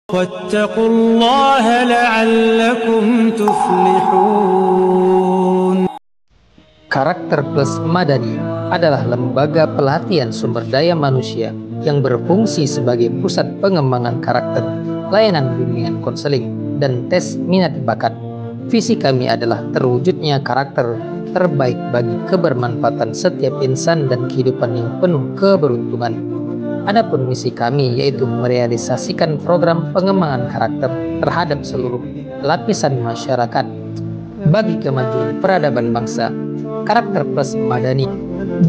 واتقوا الله لعلكم تفلحون. Karakter Plus Madani adalah lembaga pelatihan sumber daya manusia yang berfungsi sebagai pusat pengembangan karakter, layanan bimbingan konseling, dan tes minat bakat. Visi kami adalah terwujudnya karakter terbaik bagi kebermanfaatan setiap insan dan kehidupan yang penuh keberuntungan. Adapun misi kami yaitu merealisasikan program pengembangan karakter terhadap seluruh lapisan masyarakat bagi kemajuan peradaban bangsa. Karakter Plus Madani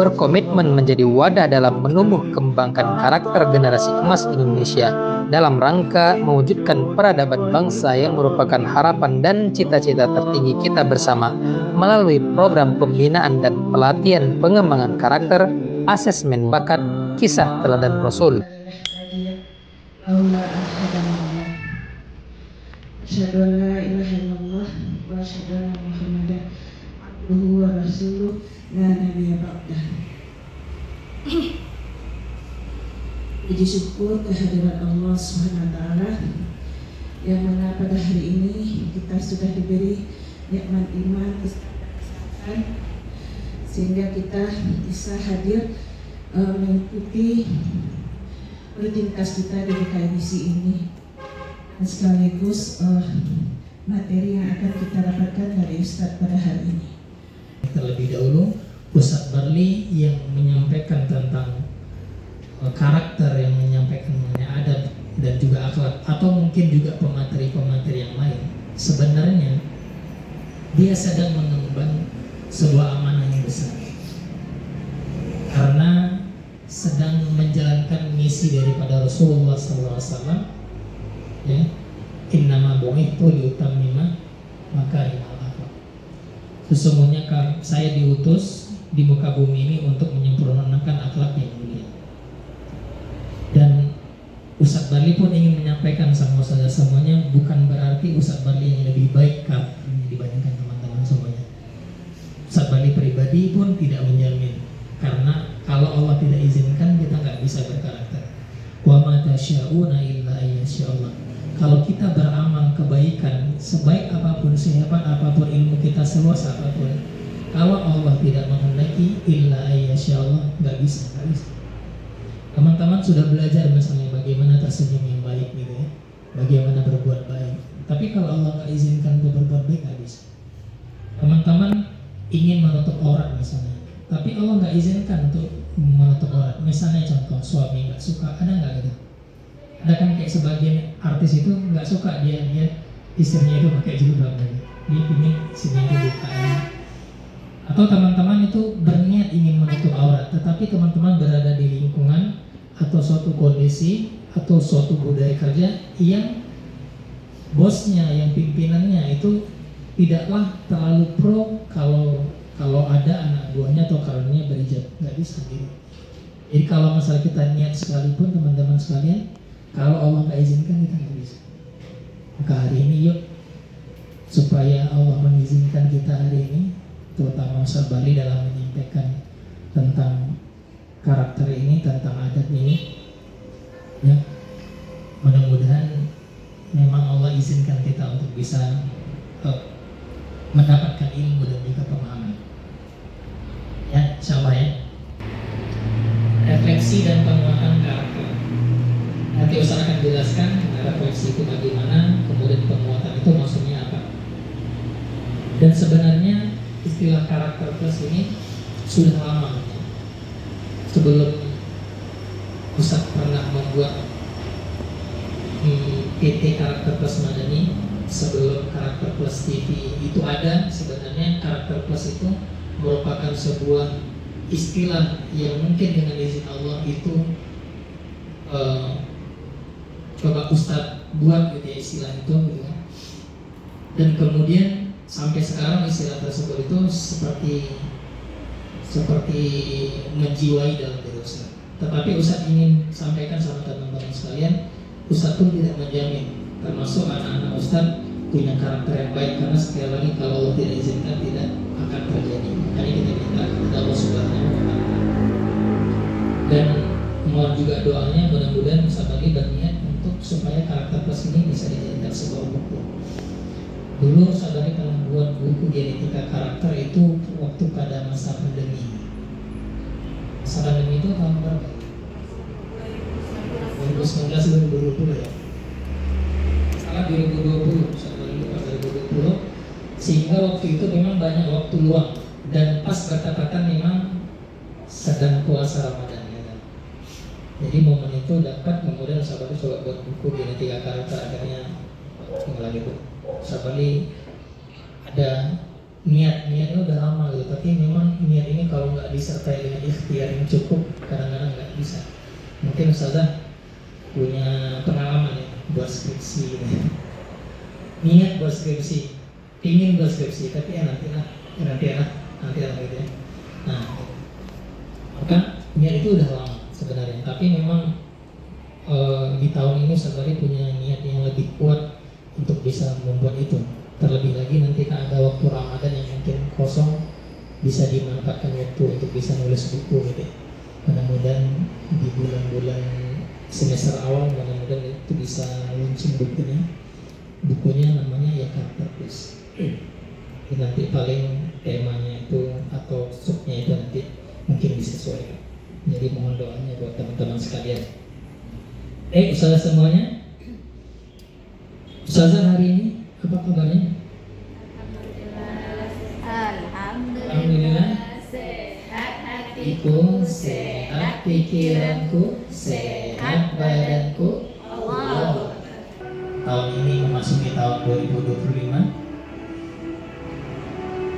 berkomitmen menjadi wadah dalam menumbuh kembangkan karakter generasi emas Indonesia dalam rangka mewujudkan peradaban bangsa yang merupakan harapan dan cita-cita tertinggi kita bersama melalui program pembinaan dan pelatihan pengembangan karakter, asesmen bakat, kisah teladan Rasul. Asyhadu an la ilaha illallah wa asyhadu anna Muhammadan abduhu wa rasuluh la nabiyya ba'dah. Puji syukur kehadiran Allah Subhanahu wa taala yang mana pada hari ini kita sudah diberi nikmat iman, kesehatan, sehingga kita bisa hadir mengikuti rutinitas kita di KMIC ini, dan sekaligus materi yang akan kita dapatkan dari Ustadz pada hari ini. Terlebih dahulu Ustadz Barli yang menyampaikan tentang karakter, yang menyampaikan mengenai adab dan juga akhlak, atau mungkin juga pemateri-pemateri yang lain. Sebenarnya dia sedang mengemban sebuah amanah yang besar, karena sedang menjalankan misi daripada Rasulullah SAW, ya, innama bu'ithtu liutammima makarimal akhlaq. Sesungguhnya saya diutus di muka bumi ini untuk menyempurnakan akhlak yang mulia. Dan Ustadz Barli pun ingin menyampaikan sama saudara semuanya, bukan berarti Ustadz Barli yang lebih baik dibandingkan teman-teman semuanya. Ustadz Barli pribadi pun tidak menjamin, karena kalau Allah tidak izinkan kita nggak bisa berkarakter. Wa ma tasya'una illa ayyasha'allah. Kalau kita beramal kebaikan sebaik apapun, sehebat apapun ilmu kita, seluas apapun, kalau Allah tidak menghendaki illa ayyasha'allah, nggak bisa. Teman-teman sudah belajar misalnya bagaimana tersenyum yang baik gitu ya, bagaimana berbuat baik. Tapi kalau Allah nggak izinkan untuk berbuat baik, nggak bisa. Teman-teman ingin menutup aurat misalnya, tapi Allah nggak izinkan untuk menutup aurat. Misalnya contoh suami nggak suka, ada nggak gitu? Ada kan kayak sebagian artis itu nggak suka dia istrinya itu pakai jilbab gitu. Dia ini sini itu buka ini. Atau teman-teman itu berniat ingin menutup aurat, tetapi teman-teman berada di lingkungan atau suatu kondisi atau suatu budaya kerja yang bosnya, yang pimpinannya itu tidaklah terlalu pro kalau ada anak buahnya atau karunia berhijab, nggak bisa gitu. Jadi kalau masalah kita niat sekalipun teman-teman sekalian, kalau Allah nggak izinkan kita nggak bisa. Maka hari ini yuk, supaya Allah mengizinkan kita hari ini, terutama Ustadz Barli dalam menyampaikan tentang karakter ini, tentang adab ini, ya, mudah-mudahan memang Allah izinkan kita untuk bisa mendapatkan ilmu dan juga pemahaman. Ya, insyaallah ya. Refleksi dan penguatan karakter. Nanti Ustaz akan jelaskan refleksi itu bagaimana, kemudian penguatan itu maksudnya apa. Dan sebenarnya istilah karakter plus ini sudah lama ya. Sebelum Ustaz pernah membuat PT Karakter Plus Madani, sebelum Karakter Plus TV itu ada, sebenarnya Karakter Plus itu merupakan sebuah istilah yang mungkin dengan izin Allah itu coba Ustadz buat gitu ya, istilah itu gitu. Dan kemudian sampai sekarang istilah tersebut itu seperti menjiwai dalam diri Ustadz. Tetapi Ustadz ingin sampaikan sama teman-teman sekalian, Ustadz pun tidak menjamin, termasuk anak-anak Ustadz punya karakter yang baik, karena sekali lagi kalau Allah tidak izinkan tidak akan terjadi. Makanya kita minta kepada Allah Subhanahu wa taala. Dan mohon juga doanya, mudah-mudahan Ustadz Barli berniat untuk supaya karakter plus ini bisa dijadikan sebuah buku. Dulu Sabari pernah buat buku genetika karakter itu waktu pada masa pandemi. Masa pandemi itu tahun berapa? 2019-2020 ya. Salah 2020, Sabari lupa 2020. Sehingga waktu itu memang banyak waktu luang dan pas bertepatan memang sedang puasa Ramadan ya. Jadi momen itu dapat, kemudian Sabari coba buat buku genetika karakter, akhirnya tinggal lagi tuh. Sabari ada niatnya udah lama gitu, tapi memang niat ini kalau nggak disertai dengan ikhtiar yang cukup kadang-kadang nggak bisa. Mungkin Ustazah punya pengalaman ya buat skripsi gitu. Niat buat skripsi, ingin buat skripsi, tapi ya nanti lah gitu ya. Nah, maka niat itu udah lama sebenarnya, tapi memang di tahun ini Sabari punya niat yang lebih kuat untuk bisa membuat itu. Terlebih lagi nanti kan ada waktu Ramadan yang mungkin kosong, bisa dimanfaatkan waktu untuk bisa nulis buku gitu. Mudah-mudahan di bulan-bulan semester awal mudah-mudahan itu bisa launching bukunya. Bukunya namanya ya Karakter Plus. Nanti paling temanya itu atau subnya itu nanti mungkin disesuaikan. Jadi mohon doanya buat teman-teman sekalian. Ustazah semuanya, Ustazah hari ini apa kabarnya? Alhamdulillah. Sehat hatiku, sehat pikiranku, sehat badanku. Allah. Tahun ini memasuki tahun 2025.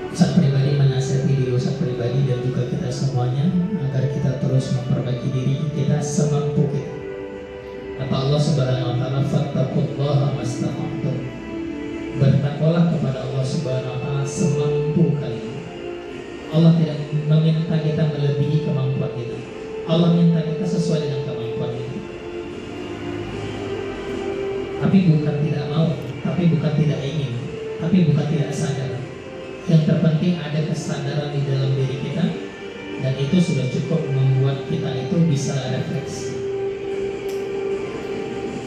Ustaz pribadi menasihati diri Ustaz pribadi dan juga kita semuanya agar kita terus memperbaiki diri kita semampu kita. Kata Allah Subhanahu wa taala, "Fattaqullaha mastata'tum." Bertakwalah kepada Allah Subhanahu wa taala semampu kalian. Allah tidak meminta kita melebihi kemampuan kita. Allah minta kita sesuai dengan kemampuan kita. Tapi bukan tidak mau, tapi bukan tidak ingin, tapi bukan tidak sadar. Yang terpenting ada kesadaran di dalam diri kita, dan itu sudah cukup membuat kita itu bisa refleksi.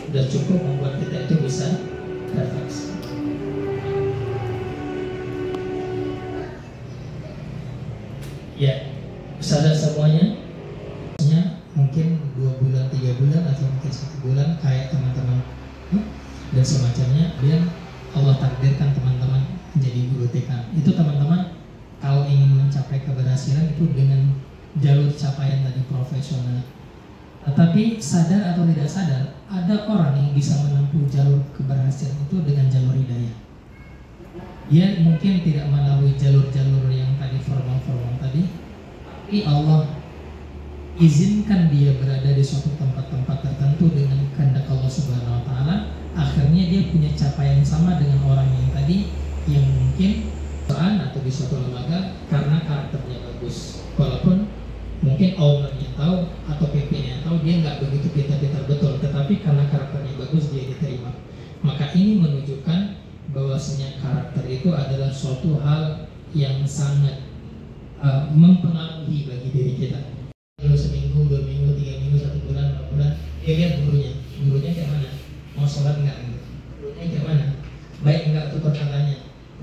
Sudah cukup membuat kita itu bisa refleksi. Ya, Ustazah semuanya, mungkin 2 bulan, 3 bulan, atau mungkin 1 bulan kayak teman-teman dan semacamnya, biar Allah takdirkan teman-teman menjadi guru TK. Itu teman-teman kalau ingin mencapai keberhasilan itu dengan jalur capaian tadi profesional. Tetapi sadar atau tidak sadar, ada orang yang bisa menempuh jalur keberhasilan itu dengan jalur hidayah. Dia mungkin tidak melalui jalur-jalur yang tadi formal-formal tadi, tapi Allah izinkan dia berada di suatu tempat-tempat tertentu dengan kehendak Allah Subhanahu wa taala. Akhirnya dia punya capaian sama dengan orang yang tadi, yang mungkin atau di suatu lembaga karena karakternya bagus. Walaupun mungkin ownernya tahu atau PP-nya tahu, dia nggak begitu pintar-pintar betul, tetapi karena karakternya bagus dia diterima. Maka ini menunjukkan bahwasanya karakter itu adalah suatu hal yang sangat mempengaruhi bagi diri kita. Kalau seminggu, 2 minggu, 3 minggu, 1 bulan, 2 bulan, dia lihat gurunya kayak mana, mau sholat nggak, gurunya kayak mana, baik nggak tutur katanya,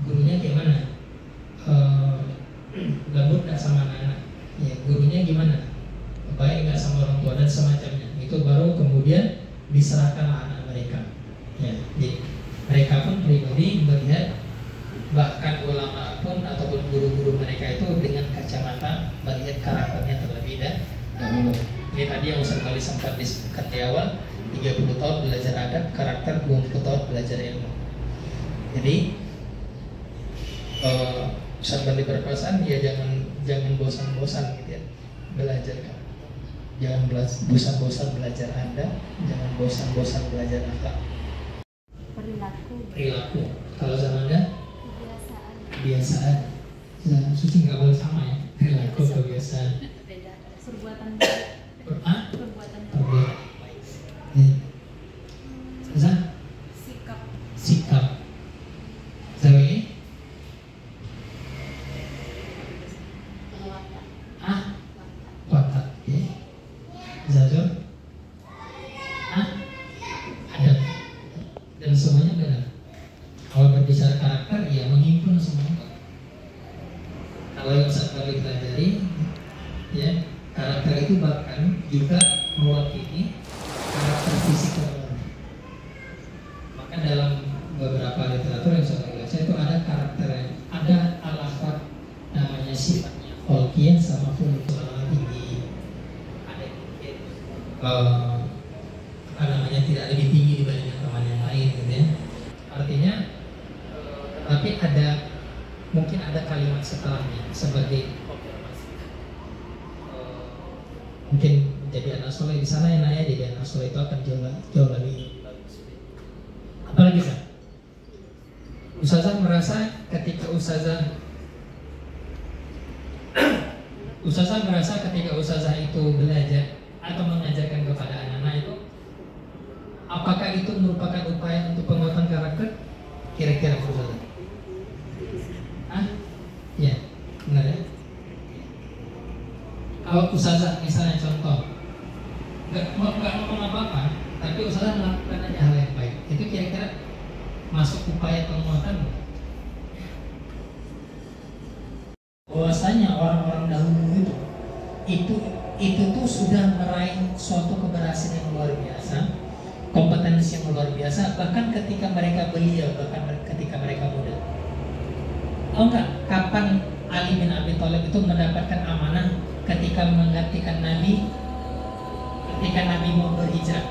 gurunya kayak mana, gabut nggak sama anak-anak, ya gurunya gimana, baik nggak sama orang tua dan semacamnya. Itu baru kemudian diserahkanlah anak mereka. Ya, jadi mereka pun pribadi melihat, bahkan ulama pun ataupun guru-guru mereka itu dengan kacamata melihat karakternya terlebih dahulu. Ini tadi yang Ustaz Khalid sempat disebutkan di awal, 30 tahun belajar adab, karakter 20 tahun belajar ilmu. Jadi Ustaz Khalid berpesan, ya jangan bosan-bosan gitu ya belajar kan. Jangan bosan-bosan belajar adab, jangan bosan-bosan belajar akhlak. Perilaku. Kalau sama Anda? Kebiasaan. Nah, suci nggak boleh sama ya. Perilaku, kebiasaan. Perbuatan. Perbuatan. Sikap. Zawi. Watak. Zazur. Ada dan semuanya benar. Kalau berbicara karakter, ya menghimpun semua. Kalau yang Ustaz kali pelajari, ya karakter itu bahkan juga mewakili karakter fisik orang. Maka dalam beberapa literatur yang saya baca itu ada karakter, ada al-akhlak, namanya sifatnya khulqiyah sama khuluqul tinggi. Ada apa namanya tidak lebih tinggi dibanding teman yang lain, gitu ya. Artinya, tapi ada mungkin ada kalimat setelahnya sebagai mungkin jadi anak soleh di sana yang nanya jadi anak soleh itu akan jauh lebih bagus. Apalagi Ustaz? Ustazah merasa ketika Ustazah merasa ketika Ustazah itu belajar atau mengajarkan kepada anak-anak itu, apakah itu merupakan upaya untuk penguatan karakter? Kira-kira Ustazah? Ya, benar ya. Kalau Ustazah misalnya contoh, nggak ngomong apa-apa, tapi Ustazah melakukan aja hal yang baik, itu kira-kira masuk upaya penguatan? Bahwasanya orang-orang dahulu itu tuh sudah meraih suatu keberhasilan yang luar biasa, kompetensi yang luar biasa, bahkan ketika mereka belia, bahkan ketika mereka muda. Tahu nggak kapan Ali bin Abi Thalib itu mendapatkan amanah ketika menggantikan Nabi ketika Nabi mau berhijrah?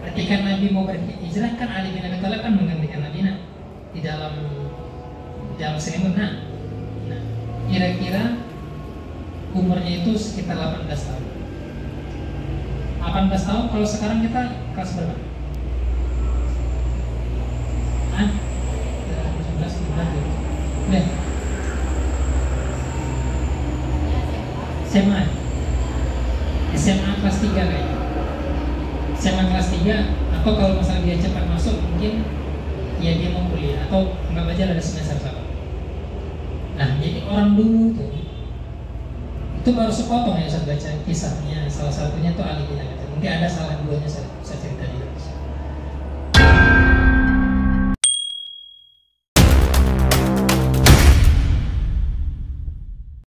Ketika Nabi mau berhijrah kan Ali bin Abi Thalib kan menggantikan Nabi di dalam selimut. Nah, kira-kira umurnya itu sekitar 18 tahun. 18 tahun, kalau sekarang kita kelas berapa? SMA kelas 3 kayaknya. SMA kelas 3, atau kalau misalnya dia cepat masuk mungkin ya dia mau kuliah, atau nggak aja ada semester 1. Nah, jadi orang dulu tuh itu baru sepotong ya saya baca kisahnya, salah satunya tuh Ali bin Abi Thalib. Mungkin ada salah duanya saya